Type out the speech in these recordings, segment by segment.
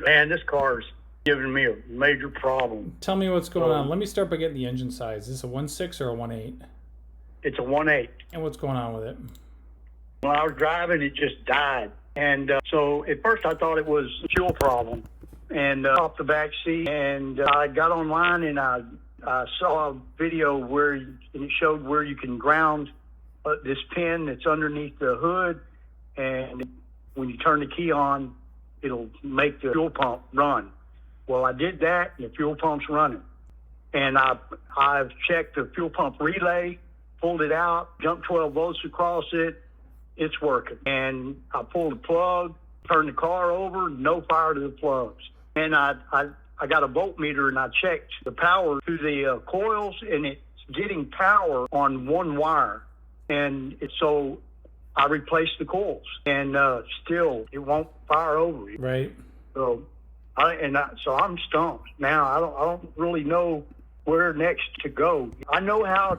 Man, this car's giving me a major problem. Tell me what's going on. Let me start by getting the engine size. Is this a 1.6 or a 1.8? It's a 1.8. And what's going on with it? When I was driving, it just died. And so at first I thought it was a fuel problem. And off the back seat, and I got online and I saw a video where it showed where you can ground this pin that's underneath the hood, and when you turn the key on, it'll make the fuel pump run. Well, I did that, and the fuel pump's running. And I've checked the fuel pump relay, pulled it out, jumped 12 volts across it. It's working. And I pulled the plug, turned the car over, no fire to the plugs. And I got a voltmeter, and I checked the power to the coils, and it's getting power on one wire. And so I replaced the coils, and still it won't fire over. Right. So I'm stumped now. I don't really know where next to go. I know I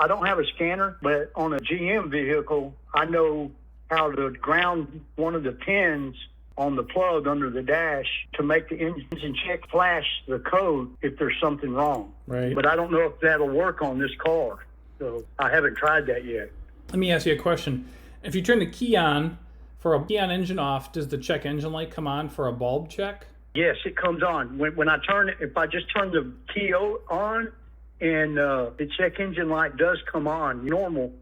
don't have a scanner, but on a GM vehicle, I know how to ground one of the pins on the plug under the dash to make the engine check flash the code if there's something wrong. Right. But I don't know if that'll work on this car. So I haven't tried that yet. Let me ask you a question. If you turn the key on for a key on engine off, does the check engine light come on for a bulb check? Yes, it comes on. When I turn it, if I just turn the key on, and the check engine light does come on normal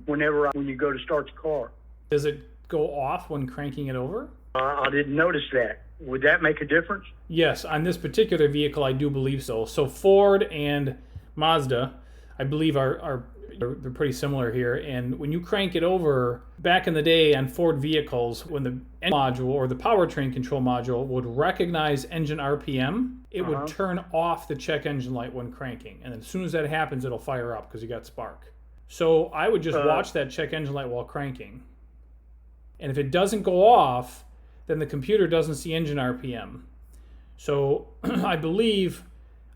when you go to start the car. Does it go off when cranking it over? I didn't notice that. Would that make a difference? Yes, on this particular vehicle, I do believe so. So Ford and Mazda, I believe, they're pretty similar here. And when you crank it over, back in the day on Ford vehicles, when the engine module or the powertrain control module would recognize engine RPM, it would turn off the check engine light when cranking. And as soon as that happens, it'll fire up because you got spark. So I would just watch that check engine light while cranking. And if it doesn't go off, then the computer doesn't see engine RPM. So I believe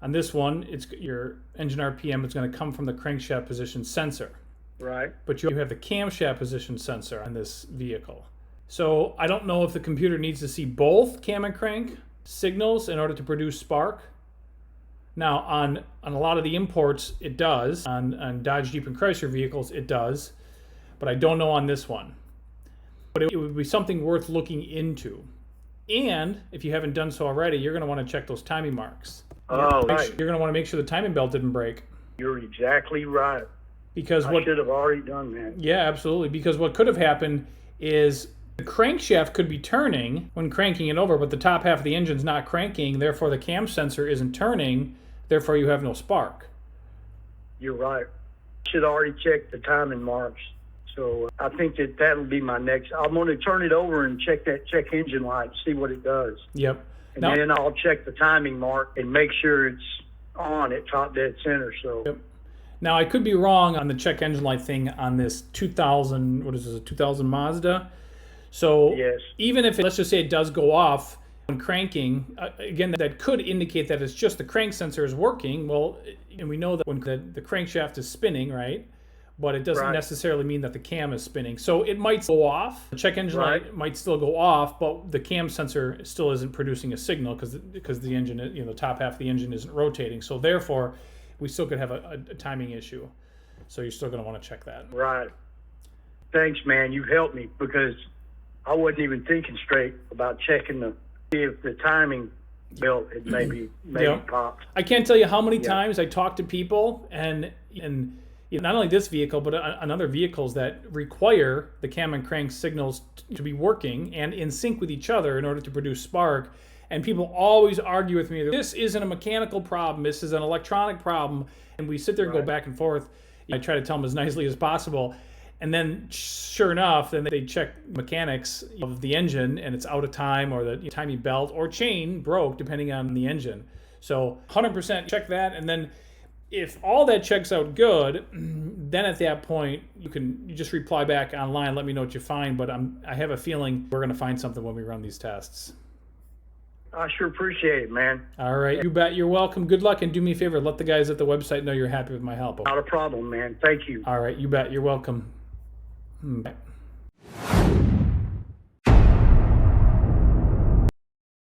on this one, it's your engine RPM is going to come from the crankshaft position sensor. Right. But you have the camshaft position sensor on this vehicle. So I don't know if the computer needs to see both cam and crank signals in order to produce spark. Now, on a lot of the imports, it does. On Dodge, Jeep, and Chrysler vehicles, it does. But I don't know on this one. But it would be something worth looking into. And if you haven't done so already, you're going to want to check those timing marks. Oh, right. You're going to want to make sure the timing belt didn't break. You're exactly right. Because I should have already done that. Yeah, absolutely. Because what could have happened is the crankshaft could be turning when cranking it over, but the top half of the engine's not cranking, therefore the cam sensor isn't turning, therefore you have no spark. You're right. Should already check the timing marks. So I think that'll be my next. I'm going to turn it over and check that check engine light, see what it does. Yep. And then I'll check the timing mark and make sure it's on at top dead center. So. Yep. Now I could be wrong on the check engine light thing on this 2000. What is this? A 2000 Mazda. So yes. Even if let's just say it does go off when cranking, again that could indicate that it's just the crank sensor is working. Well, and we know that when the crankshaft is spinning, right? But it doesn't necessarily mean that the cam is spinning. So it might go off. The check engine light might still go off, but the cam sensor still isn't producing a signal because the engine, the top half of the engine isn't rotating. So therefore, we still could have a timing issue. So you're still going to want to check that. Right. Thanks, man. You helped me because I wasn't even thinking straight about checking to see if the timing belt had maybe popped. I can't tell you how many times I talk to people and not only this vehicle, but on other vehicles that require the cam and crank signals to be working and in sync with each other in order to produce spark. And people always argue with me that this isn't a mechanical problem, this is an electronic problem. And we sit there and go back and forth. I try to tell them as nicely as possible. And then sure enough, then they check mechanics of the engine and it's out of time, or the timing belt or chain broke depending on the engine. So 100% check that. And then if all that checks out good, then at that point you just reply back online, let me know what you find. But I have a feeling we're going to find something when we run these tests. I sure appreciate it, man. All right, you bet. You're welcome. Good luck, and do me a favor, let the guys at the website know you're happy with my help. Not a problem, man. Thank you. All right, you bet. You're welcome. Bye.